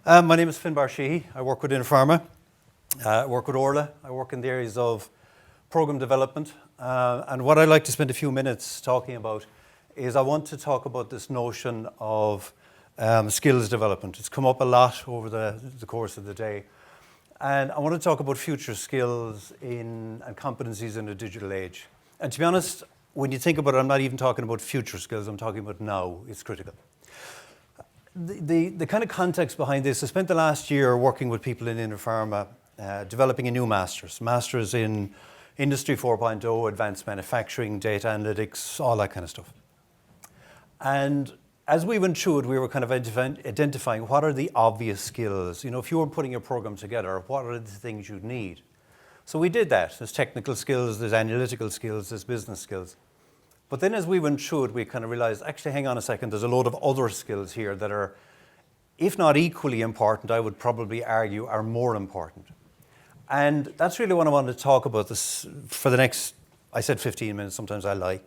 My name is Finbarr Sheehy. I work with Innopharma. I work with Orla. I work in the areas of program development. And what I'd like to spend a few minutes talking about is I want to talk about this notion of skills development. It's come up a lot over the course of the day. And I want to talk about future skills and competencies in a digital age. And to be honest, when you think about it, I'm not even talking about future skills. I'm talking about now. It's critical. The kind of context behind this, I spent the last year working with people in Innopharma, developing a new Masters in Industry 4.0, advanced manufacturing, data analytics, all that kind of stuff. And as we went through it, we were kind of identifying what are the obvious skills. You know, if you were putting your program together, what are the things you'd need? So we did that. There's technical skills, there's analytical skills, there's business skills. But then as we went through it, we kind of realized, actually, hang on a second, there's a load of other skills here that are, if not equally important, I would probably argue are more important. And that's really what I wanted to talk about this for the next, I said 15 minutes, sometimes I lie.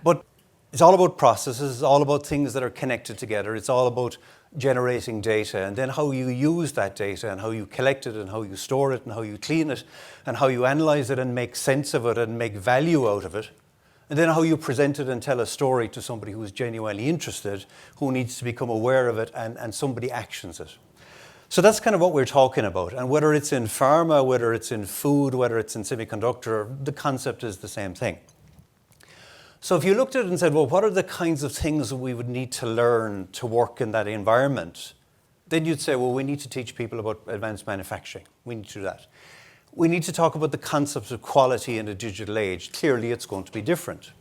But it's all about processes, it's all about things that are connected together, it's all about generating data, and then how you use that data and how you collect it and how you store it and how you clean it and how you analyze it and make sense of it and make value out of it. And then how you present it and tell a story to somebody who is genuinely interested, who needs to become aware of it, and somebody actions it. So that's kind of what we're talking about. And whether it's in pharma, whether it's in food, whether it's in semiconductor, the concept is the same thing. So if you looked at it and said, well, what are the kinds of things that we would need to learn to work in that environment? Then you'd say, well, we need to teach people about advanced manufacturing. We need to do that. We need to talk about the concepts of quality in a digital age. Clearly, it's going to be different.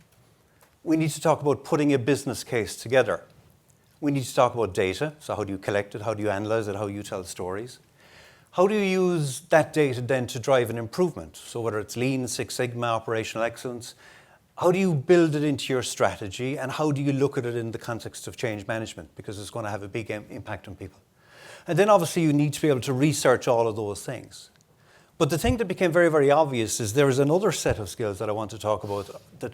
We need to talk about putting a business case together. We need to talk about data. So how do you collect it? How do you analyze it? How do you tell stories? How do you use that data then to drive an improvement? So whether it's Lean, Six Sigma, operational excellence, how do you build it into your strategy? And how do you look at it in the context of change management? Because it's going to have a big impact on people. And then obviously you need to be able to research all of those things. But the thing that became very, very obvious is there is another set of skills that I want to talk about that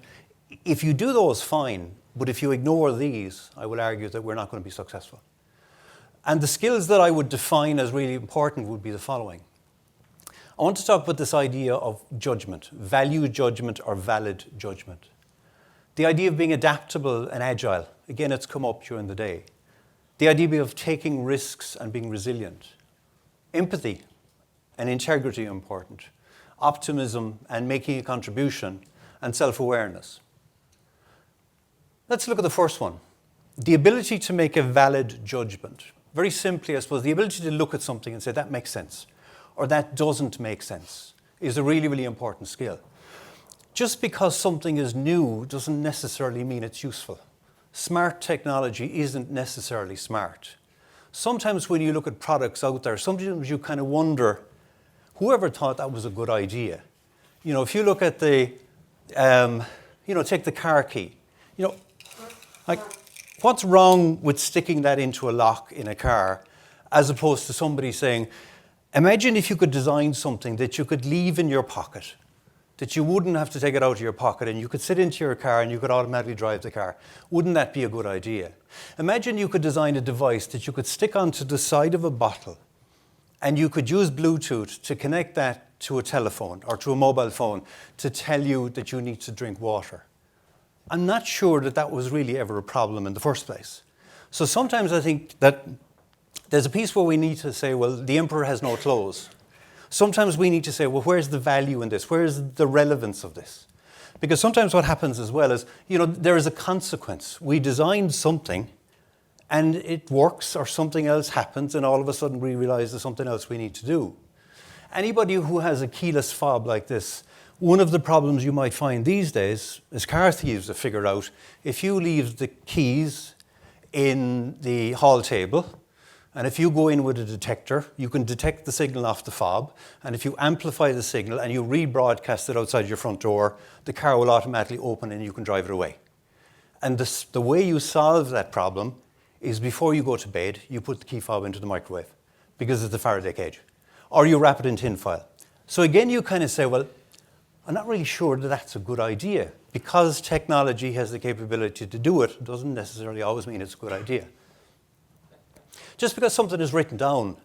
if you do those, fine. But if you ignore these, I will argue that we're not going to be successful. And the skills that I would define as really important would be the following. I want to talk about this idea of judgment, value judgment or valid judgment. The idea of being adaptable and agile. Again, it's come up during the day. The idea of taking risks and being resilient. Empathy and integrity are important. Optimism and making a contribution, and self-awareness. Let's look at the first one. The ability to make a valid judgment. Very simply, I suppose, the ability to look at something and say, that makes sense, or that doesn't make sense, is a really, really important skill. Just because something is new doesn't necessarily mean it's useful. Smart technology isn't necessarily smart. Sometimes when you look at products out there, sometimes you kind of wonder, whoever thought that was a good idea? You know, if you look at take the car key. You know, like, what's wrong with sticking that into a lock in a car as opposed to somebody saying, imagine if you could design something that you could leave in your pocket, that you wouldn't have to take it out of your pocket and you could sit into your car and you could automatically drive the car. Wouldn't that be a good idea? Imagine you could design a device that you could stick onto the side of a bottle and you could use Bluetooth to connect that to a telephone or to a mobile phone to tell you that you need to drink water. I'm not sure that that was really ever a problem in the first place. So sometimes I think that there's a piece where we need to say, well, the emperor has no clothes. Sometimes we need to say, well, where's the value in this? Where's the relevance of this? Because sometimes what happens as well is, you know, there is a consequence. We designed something and it works or something else happens and all of a sudden we realize there's something else we need to do. Anybody who has a keyless fob like this, one of the problems you might find these days is car thieves have figured out if you leave the keys in the hall table and if you go in with a detector, you can detect the signal off the fob, and if you amplify the signal and you rebroadcast it outside your front door, the car will automatically open and you can drive it away. And the way you solve that problem is before you go to bed, you put the key fob into the microwave because it's a Faraday cage. Or you wrap it in tin foil. So again, you kind of say, well, I'm not really sure that that's a good idea. Because technology has the capability to do it, doesn't necessarily always mean it's a good idea. Just because something is written down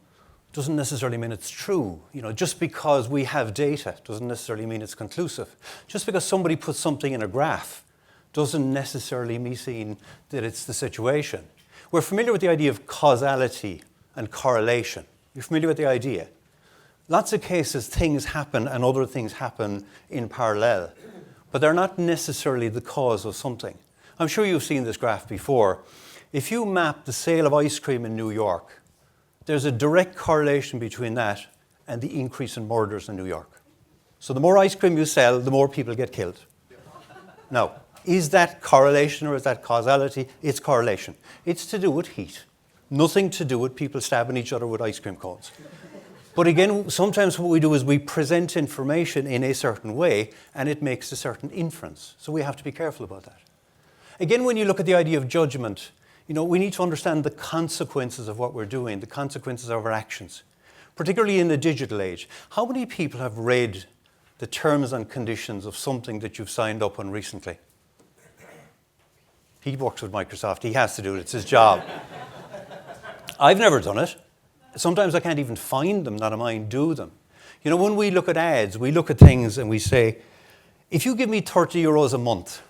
doesn't necessarily mean it's true. Just because we have data doesn't necessarily mean it's conclusive. Just because somebody puts something in a graph doesn't necessarily mean that it's the situation. We're familiar with the idea of causality and correlation. You're familiar with the idea. Lots of cases, things happen and other things happen in parallel, but they're not necessarily the cause of something. I'm sure you've seen this graph before. If you map the sale of ice cream in New York, there's a direct correlation between that and the increase in murders in New York. So the more ice cream you sell, the more people get killed. Now, is that correlation or is that causality? It's correlation. It's to do with heat. Nothing to do with people stabbing each other with ice cream cones. But again, sometimes what we do is we present information in a certain way and it makes a certain inference. So we have to be careful about that. Again, when you look at the idea of judgment, we need to understand the consequences of what we're doing, the consequences of our actions, particularly in the digital age. How many people have read the terms and conditions of something that you've signed up on recently? He works with Microsoft. He has to do it. It's his job. I've never done it. Sometimes I can't even find them, not a mind do them. When we look at ads, we look at things and we say, if you give me 30 euros a month,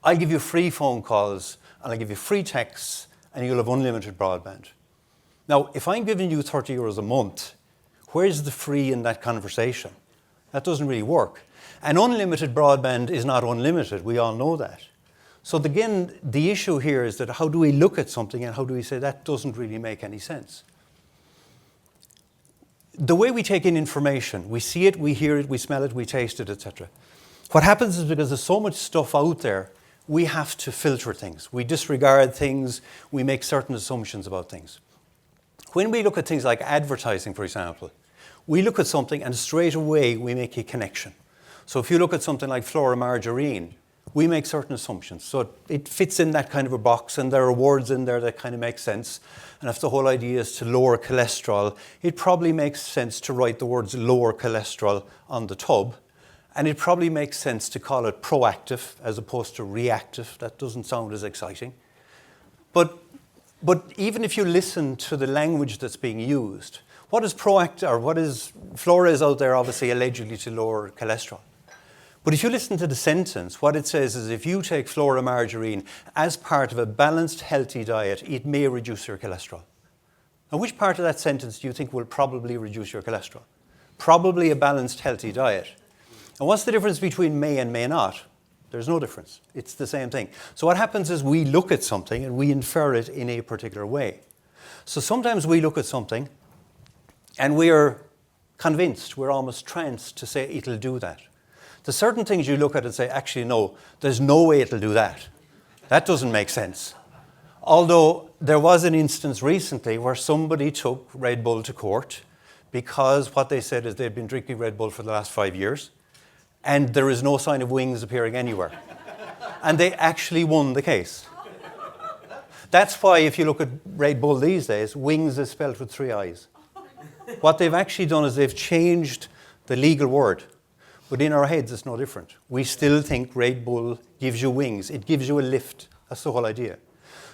I'll give you free phone calls and I'll give you free texts and you'll have unlimited broadband. Now, if I'm giving you 30 euros a month, where's the free in that conversation? That doesn't really work. And unlimited broadband is not unlimited. We all know that. So again, the issue here is that how do we look at something and how do we say that doesn't really make any sense? The way we take in information, we see it, we hear it, we smell it, we taste it, etc. What happens is because there's so much stuff out there, we have to filter things. We disregard things. We make certain assumptions about things. When we look at things like advertising, for example, we look at something and straight away we make a connection. So if you look at something like fluoromargarine, we make certain assumptions. So it fits in that kind of a box and there are words in there that kind of make sense. And if the whole idea is to lower cholesterol, it probably makes sense to write the words lower cholesterol on the tub. And it probably makes sense to call it proactive as opposed to reactive. That doesn't sound as exciting. But even if you listen to the language that's being used, what is proactive, or what is, flora is out there obviously allegedly to lower cholesterol. But if you listen to the sentence, what it says is if you take fluoromargarine as part of a balanced, healthy diet, it may reduce your cholesterol. Now, which part of that sentence do you think will probably reduce your cholesterol? Probably a balanced, healthy diet. And what's the difference between may and may not? There's no difference. It's the same thing. So what happens is we look at something and we infer it in a particular way. So sometimes we look at something and we're convinced, we're almost tranced to say it'll do that. There's certain things you look at and say, actually, no, there's no way it'll do that. That doesn't make sense. Although there was an instance recently where somebody took Red Bull to court because what they said is they'd been drinking Red Bull for the last 5 years and there is no sign of wings appearing anywhere. And they actually won the case. That's why if you look at Red Bull these days, wings is spelled with 3 I's. What they've actually done is they've changed the legal word. But in our heads, it's no different. We still think Red Bull gives you wings. It gives you a lift. That's the whole idea.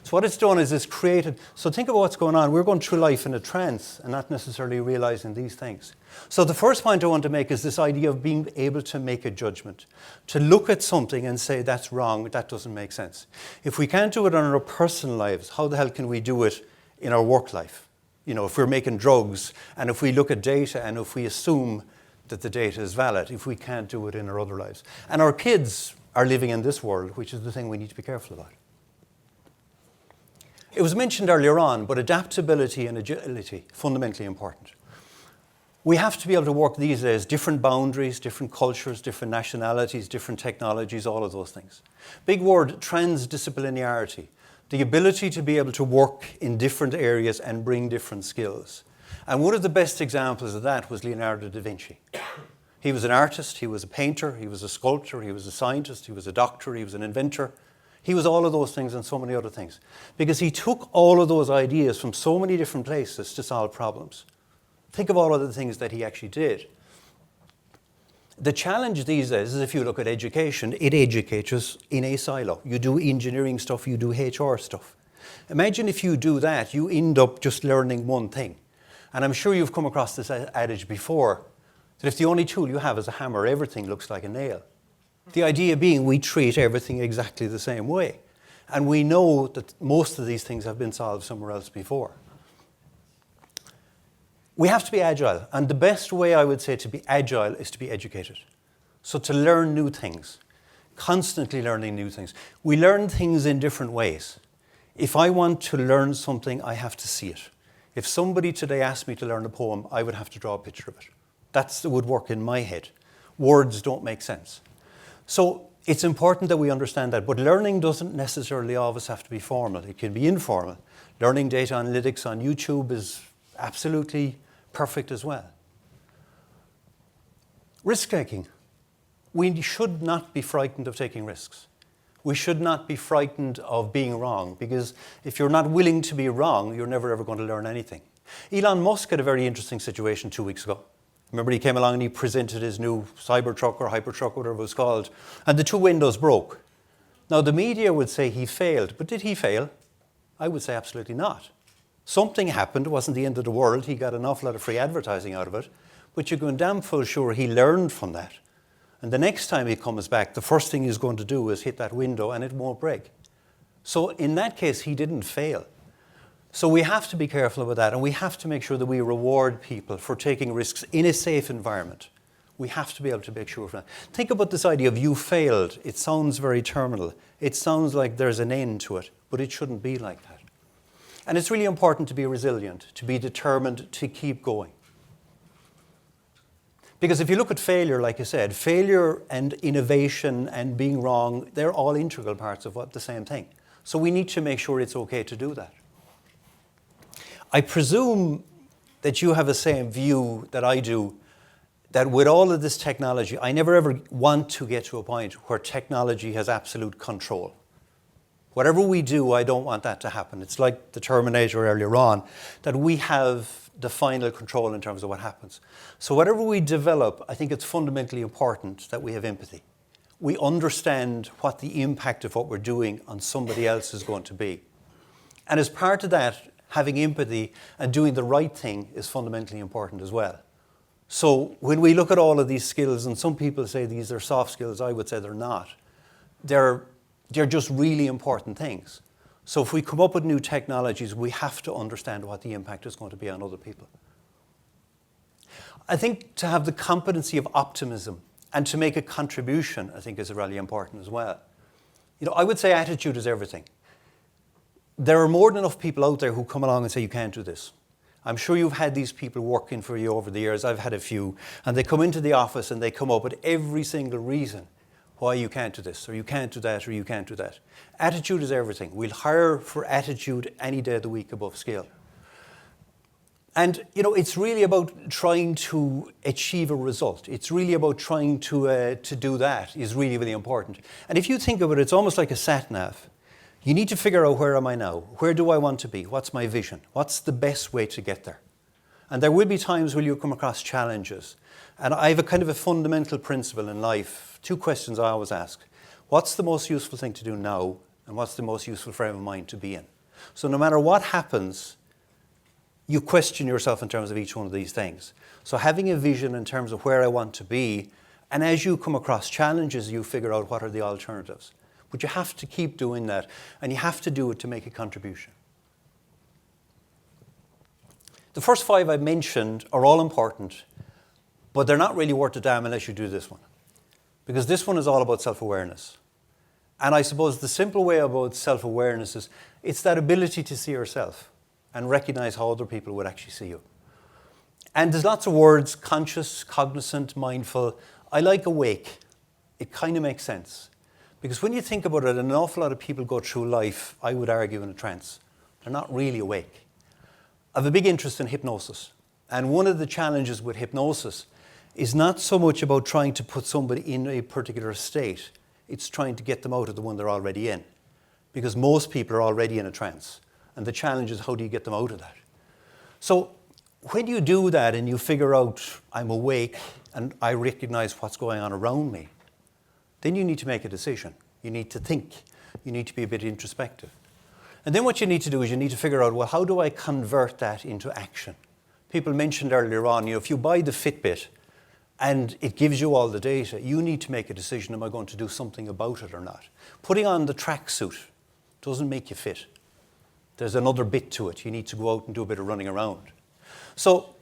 So what it's done is it's created, so think about what's going on. We're going through life in a trance and not necessarily realizing these things. So the first point I want to make is this idea of being able to make a judgment, to look at something and say, that's wrong, that doesn't make sense. If we can't do it in our personal lives, how the hell can we do it in our work life? If we're making drugs and if we look at data and if we assume that the data is valid, if we can't do it in our other lives. And our kids are living in this world, which is the thing we need to be careful about. It was mentioned earlier on, but adaptability and agility, fundamentally important. We have to be able to work these days, different boundaries, different cultures, different nationalities, different technologies, all of those things. Big word, transdisciplinarity. The ability to be able to work in different areas and bring different skills. And one of the best examples of that was Leonardo da Vinci. He was an artist, he was a painter, he was a sculptor, he was a scientist, he was a doctor, he was an inventor. He was all of those things and so many other things. Because he took all of those ideas from so many different places to solve problems. Think of all of the things that he actually did. The challenge these days is if you look at education, it educates us in a silo. You do engineering stuff, you do HR stuff. Imagine if you do that, you end up just learning one thing. And I'm sure you've come across this adage before, that if the only tool you have is a hammer, everything looks like a nail. The idea being we treat everything exactly the same way. And we know that most of these things have been solved somewhere else before. We have to be agile. And the best way I would say to be agile is to be educated. So to learn new things, constantly learning new things. We learn things in different ways. If I want to learn something, I have to see it. If somebody today asked me to learn a poem, I would have to draw a picture of it. That would work in my head. Words don't make sense. So it's important that we understand that. But learning doesn't necessarily always have to be formal. It can be informal. Learning data analytics on YouTube is absolutely perfect as well. Risk-taking. We should not be frightened of taking risks. We should not be frightened of being wrong, because if you're not willing to be wrong, you're never ever going to learn anything. Elon Musk had a very interesting situation 2 weeks ago. Remember, he came along and he presented his new Cybertruck or Hypertruck, whatever it was called, and the two windows broke. Now, the media would say he failed, but did he fail? I would say absolutely not. Something happened. It wasn't the end of the world. He got an awful lot of free advertising out of it, but you're going damn full sure he learned from that. And the next time he comes back, the first thing he's going to do is hit that window and it won't break. So in that case, he didn't fail. So we have to be careful about that, and we have to make sure that we reward people for taking risks in a safe environment. We have to be able to make sure of that. Think about this idea of you failed. It sounds very terminal. It sounds like there's an end to it, but it shouldn't be like that. And it's really important to be resilient, to be determined, to keep going. Because if you look at failure, like I said, failure and innovation and being wrong, they're all integral parts of the same thing. So we need to make sure it's okay to do that. I presume that you have the same view that I do, that with all of this technology, I never ever want to get to a point where technology has absolute control. Whatever we do, I don't want that to happen. It's like the Terminator earlier on, that we have the final control in terms of what happens. So whatever we develop, I think it's fundamentally important that we have empathy. We understand what the impact of what we're doing on somebody else is going to be. And as part of that, having empathy and doing the right thing is fundamentally important as well. So when we look at all of these skills, and some people say these are soft skills, I would say they're not. They're just really important things. So if we come up with new technologies, we have to understand what the impact is going to be on other people. I think to have the competency of optimism and to make a contribution, I think is really important as well. You know, I would say attitude is everything. There are more than enough people out there who come along and say, you can't do this. I'm sure you've had these people working for you over the years. I've had a few. And they come into the office and they come up with every single reason why you can't do this, or you can't do that, or you can't do that. Attitude is everything. We'll hire for attitude any day of the week above skill. And, you know, it's really about trying to achieve a result. It's really about trying to do that is really, really important. And if you think of it, it's almost like a sat-nav. You need to figure out, where am I now? Where do I want to be? What's my vision? What's the best way to get there? And there will be times when you come across challenges. And I have a kind of a fundamental principle in life. 2 questions I always ask. What's the most useful thing to do now? And what's the most useful frame of mind to be in? So no matter what happens, you question yourself in terms of each one of these things. So having a vision in terms of where I want to be, and as you come across challenges, you figure out what are the alternatives. But you have to keep doing that, and you have to do it to make a contribution. The first 5 I mentioned are all important, but they're not really worth a damn unless you do this one. Because this one is all about self-awareness. And I suppose the simple way about self-awareness is it's that ability to see yourself and recognize how other people would actually see you. And there's lots of words: conscious, cognizant, mindful. I like awake. It kind of makes sense. Because when you think about it, an awful lot of people go through life, I would argue, in a trance. They're not really awake. I have a big interest in hypnosis. And one of the challenges with hypnosis is not so much about trying to put somebody in a particular state. It's trying to get them out of the one they're already in. Because most people are already in a trance. And the challenge is, how do you get them out of that? So when you do that and you figure out, I'm awake and I recognize what's going on around me, then you need to make a decision. You need to think. You need to be a bit introspective. And then what you need to do is you need to figure out, well, how do I convert that into action? People mentioned earlier on, if you buy the Fitbit and it gives you all the data, you need to make a decision, am I going to do something about it or not? Putting on the tracksuit doesn't make you fit. There's another bit to it. You need to go out and do a bit of running around. So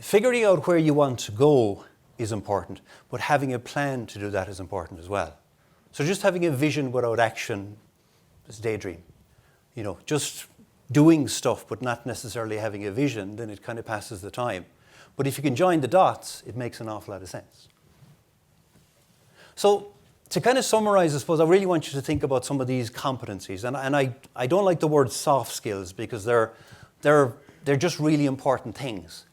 figuring out where you want to go is important, but having a plan to do that is important as well. So just having a vision without action is daydream. Just doing stuff but not necessarily having a vision, then it kind of passes the time. But if you can join the dots, it makes an awful lot of sense. So to kind of summarize, I suppose, I really want you to think about some of these competencies. And I don't like the word soft skills because they're just really important things.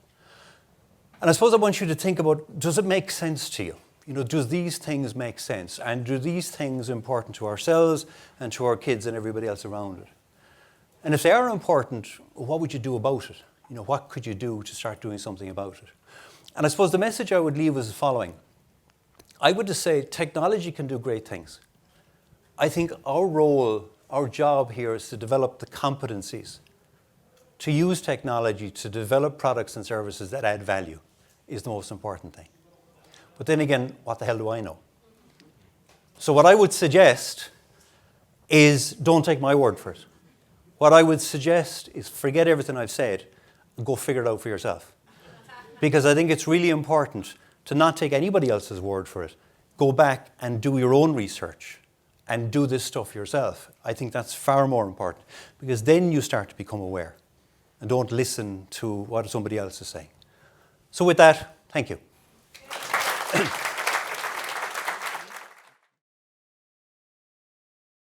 And I suppose I want you to think about, does it make sense to you? Does these things make sense? And do these things important to ourselves and to our kids and everybody else around it? And if they are important, what would you do about it? What could you do to start doing something about it? And I suppose the message I would leave is the following. I would just say technology can do great things. I think our role, our job here is to develop the competencies, to use technology to develop products and services that add value is the most important thing. But then again, what the hell do I know? So what I would suggest is don't take my word for it. What I would suggest is forget everything I've said and go figure it out for yourself. Because I think it's really important to not take anybody else's word for it. Go back and do your own research and do this stuff yourself. I think that's far more important because then you start to become aware and don't listen to what somebody else is saying. So with that, thank you.